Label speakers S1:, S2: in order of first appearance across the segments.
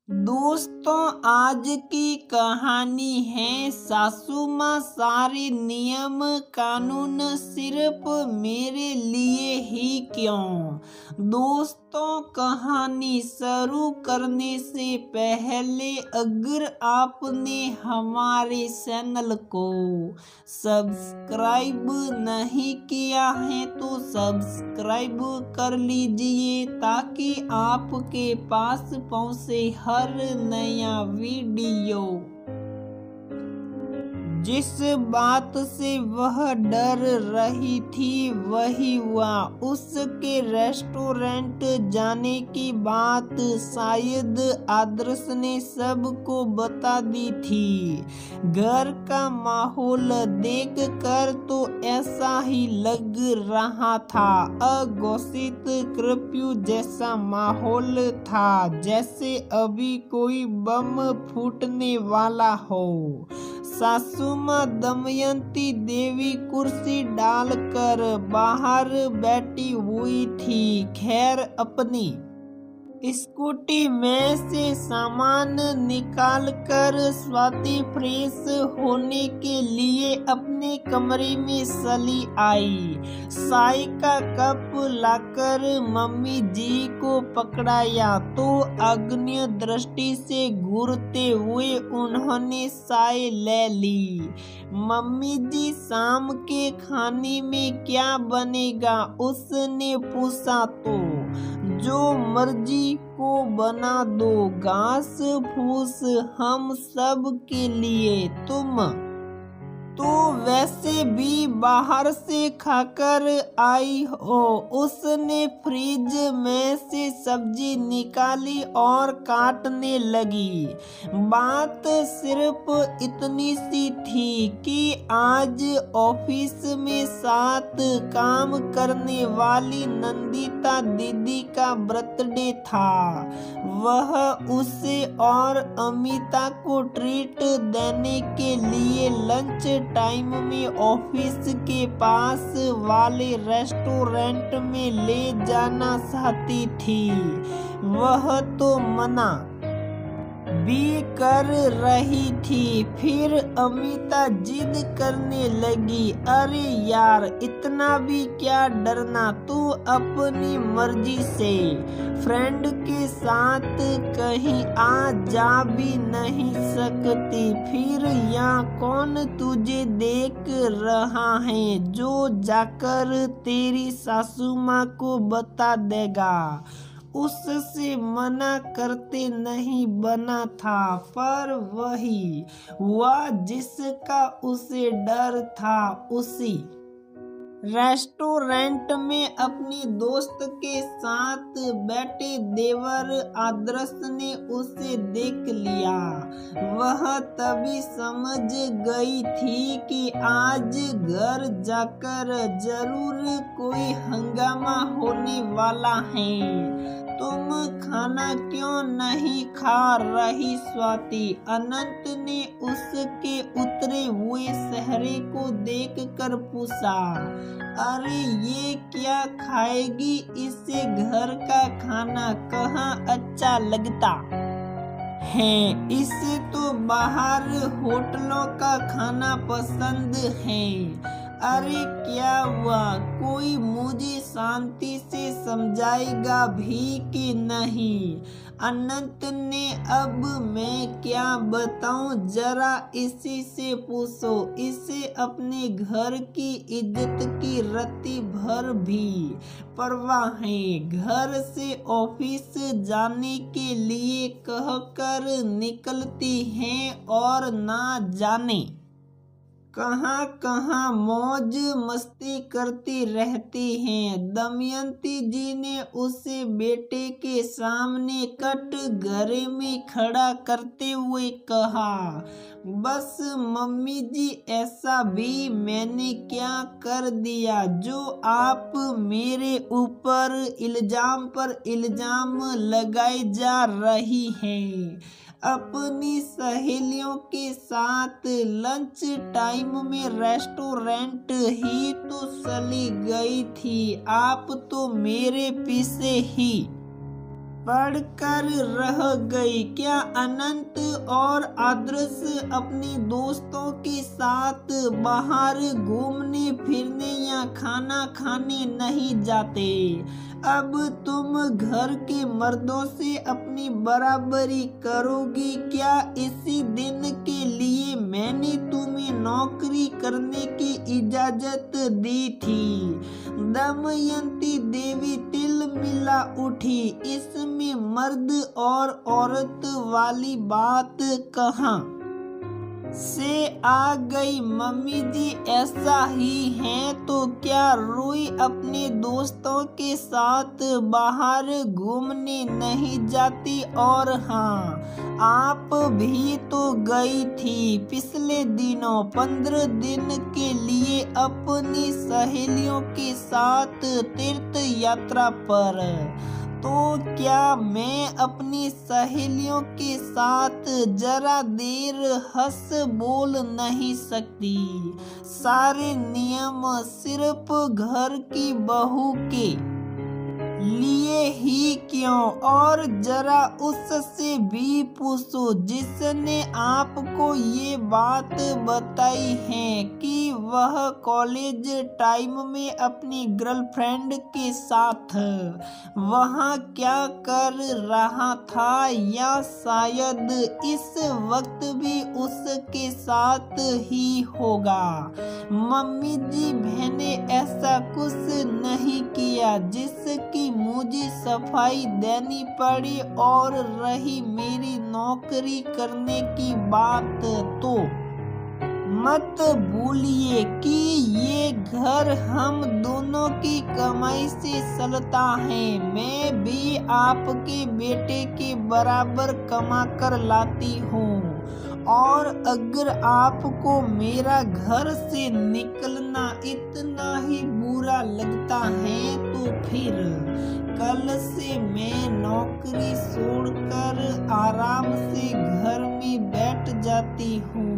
S1: दोस्तों, आज की कहानी है सासू माँ सारे नियम कानून सिर्फ मेरे लिए ही क्यों। दोस्तों, कहानी शुरू करने से पहले अगर आपने हमारे चैनल को सब्सक्राइब नहीं किया है तो सब्सक्राइब कर लीजिए ताकि आपके पास पहुंचे हर नया वीडियो। जिस बात से वह डर रही थी वही हुआ। उसके रेस्टोरेंट जाने की बात शायद आदर्श ने सबको बता दी थी। घर का माहौल देखकर तो ऐसा ही लग रहा था, अघोषित कर्फ्यू जैसा माहौल था, जैसे अभी कोई बम फूटने वाला हो। सासू माँ दमयंती देवी कुर्सी डालकर बाहर बैठी हुई थी। खैर, अपनी स्कूटी में से सामान निकालकर स्वाति फ्रेश होने के लिए अपने कमरे में चली आई। चाय का कप लाकर मम्मी जी को पकड़ाया तो अग्नि दृष्टि से घूरते हुए उन्होंने चाय ले ली। मम्मी जी, शाम के खाने में क्या बनेगा? उसने पूछा। तो जो मर्जी को बना दो, घास फूस हम सब के लिए। तुम तो वैसे भी बाहर से खाकर आई हो। उसने फ्रिज में से सब्जी निकाली और काटने लगी। बात सिर्फ इतनी सी थी कि आज ऑफिस में साथ काम करने वाली नंदिता दीदी का बर्थडे था। वह उसे और अमिता को ट्रीट देने के लिए लंच टाइम में ऑफिस के पास वाले रेस्टोरेंट में ले जाना चाहती थी। वह तो मना भी कर रही थी। फिर अमिता जिद करने लगी, अरे यार, इतना भी क्या डरना, तू अपनी मर्जी से फ्रेंड के साथ कहीं आ जा भी नहीं सकती। फिर यहाँ कौन तुझे देख रहा है जो जाकर तेरी सासू माँ को बता देगा। उससे मना करते नहीं बना था, पर वही हुआ जिसका उसे डर था। उसी रेस्टोरेंट में अपनी दोस्त के साथ बैठे देवर आदर्श ने उसे देख लिया। वह तभी समझ गई थी कि आज घर जाकर जरूर कोई हंगामा होने वाला है। तुम खाना क्यों नहीं खा रही स्वाति? अनंत ने उसके उतरे हुए चेहरे को देखकर पूछा। अरे, ये क्या खाएगी? इसे घर का खाना कहाँ अच्छा लगता है। इसे तो बाहर होटलों का खाना पसंद है। अरे क्या हुआ? कोई मुझे शांति से समझाएगा भी कि नहीं? अनंत ने। अब मैं क्या बताऊं, जरा इसी से पूछो। इसे अपने घर की इज्जत की रत्ती भर भी परवाह है। घर से ऑफिस जाने के लिए कहकर निकलती हैं और ना जाने कहाँ कहाँ मौज मस्ती करती रहती हैं। दमयंती जी ने उसे बेटे के सामने कटघरे में खड़ा करते हुए कहा, बस मम्मी जी, ऐसा भी मैंने क्या कर दिया जो आप मेरे ऊपर इल्जाम पर इल्जाम लगाए जा रही हैं। अपनी सहेलियों के साथ लंच टाइम में रेस्टोरेंट ही तो चली गई थी। आप तो मेरे पीछे ही पढ़कर रह गई। क्या अनंत और आदर्श अपने दोस्तों के साथ बाहर घूमने फिरने या खाना खाने नहीं जाते? अब तुम घर के मर्दों से अपनी बराबरी करोगी क्या? इसी दिन के लिए मैंने तुम्हें नौकरी करने की इजाजत दी थी। दमयंती देवी तिलमिला उठी। इसमें मर्द और औरत वाली बात कहाँ से आ गई? मम्मी जी ऐसा ही है तो क्या रोई अपने दोस्तों के साथ बाहर घूमने नहीं जाती? और हाँ, आप भी तो गई थी पिछले दिनों 15 दिन के लिए अपनी सहेलियों के साथ तीर्थ यात्रा पर। तो क्या मैं अपनी सहेलियों के साथ जरा देर हंस बोल नहीं सकती? सारे नियम सिर्फ घर की बहू के लिए ही क्यों? और जरा उससे भी पूछो जिसने आपको ये बात बताई है कि वह कॉलेज टाइम में अपनी गर्लफ्रेंड के साथ वहाँ क्या कर रहा था, या शायद इस वक्त भी उसके साथ ही होगा। मम्मी जी मैंने ऐसा कुछ नहीं किया जिसकी मुझे सफाई देनी पड़ी। और रही मेरी नौकरी करने की बात, तो मत भूलिए कि ये घर हम दोनों की कमाई से चलता है। मैं भी आपके बेटे के बराबर कमा कर लाती हूँ। और अगर आपको मेरा घर से निकलना इतना ही बुरा लगता है तो फिर कल से मैं नौकरी छोड़कर आराम से घर में बैठ जाती हूँ।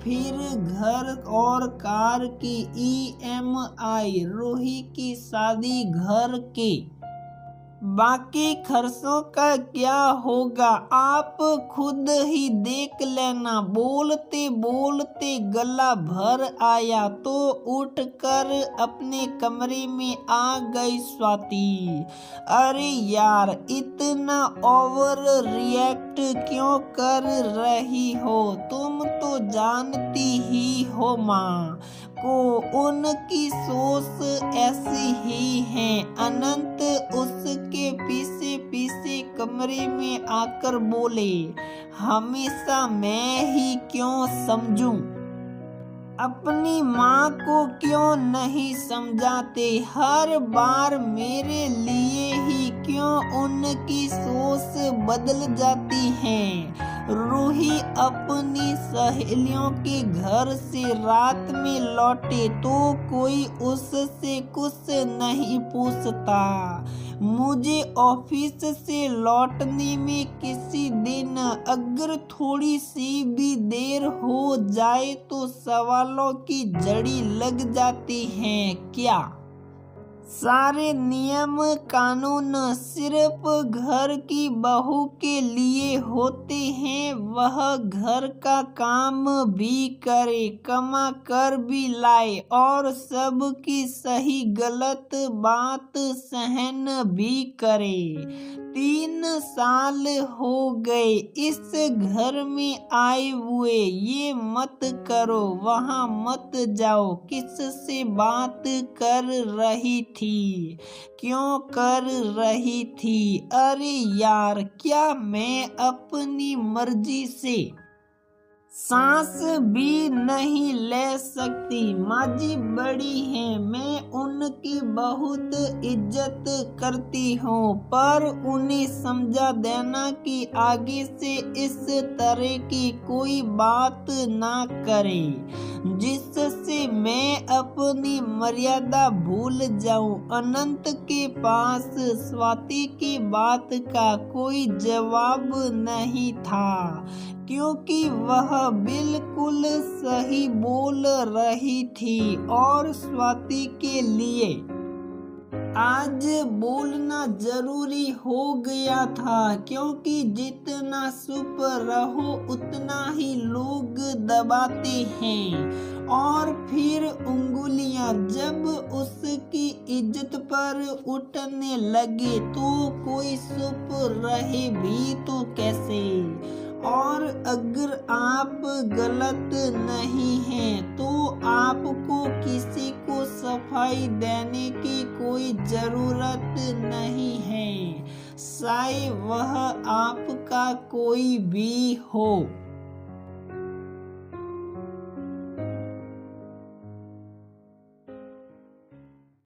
S1: फिर घर और कार की EMI, रूही की शादी, घर के बाकी खर्चों का क्या होगा आप खुद ही देख लेना। बोलते बोलते गला भर आया तो उठकर अपने कमरे में आ गई स्वाति। अरे यार इतना ओवर रिएक्ट क्यों कर रही हो? तुम तो जानती ही हो माँ को उनकी सोच ऐसी ही है। अनंत उसके पीछे पीछे कमरे में आकर बोले, हमेशा मैं ही क्यों समझूं? अपनी माँ को क्यों नहीं समझाते? हर बार मेरे लिए ही क्यों उनकी सोच बदल जाती है? रूही अपनी सहेलियों के घर से रात में लौटे तो कोई उससे कुछ नहीं पूछता। मुझे ऑफिस से लौटने में किसी दिन अगर थोड़ी सी भी देर हो जाए तो सवालों की झड़ी लग जाती है। क्या सारे नियम कानून सिर्फ घर की बहू के लिए होते हैं? वह घर का काम भी करे, कमा कर भी लाए और सबकी सही गलत बात सहन भी करे। 3 साल हो गए इस घर में आए हुए। ये मत करो, वहाँ मत जाओ। किससे बात कर रही थी? क्यों कर रही थी? अरे यार क्या मैं अपनी मर्जी से सांस भी नहीं ले सकती? माँ जी बड़ी हैं, मैं उनकी बहुत इज्जत करती हूँ, पर उन्हें समझा देना कि आगे से इस तरह की कोई बात ना करे जिससे मैं अपनी मर्यादा भूल जाऊं। अनंत के पास स्वाति की बात का कोई जवाब नहीं था क्योंकि वह बिल्कुल सही बोल रही थी और स्वाति के लिए आज बोलना जरूरी हो गया था, क्योंकि जितना चुप रहो उतना ही लोग दबाते हैं। और फिर उंगलियां जब उसकी इज्जत पर उठने लगे तो कोई चुप रहे भी तो कैसे। और अगर आप गलत नहीं हैं तो आपको किसी को सफाई देने की कोई जरूरत नहीं है, चाहे वह आपका कोई भी हो।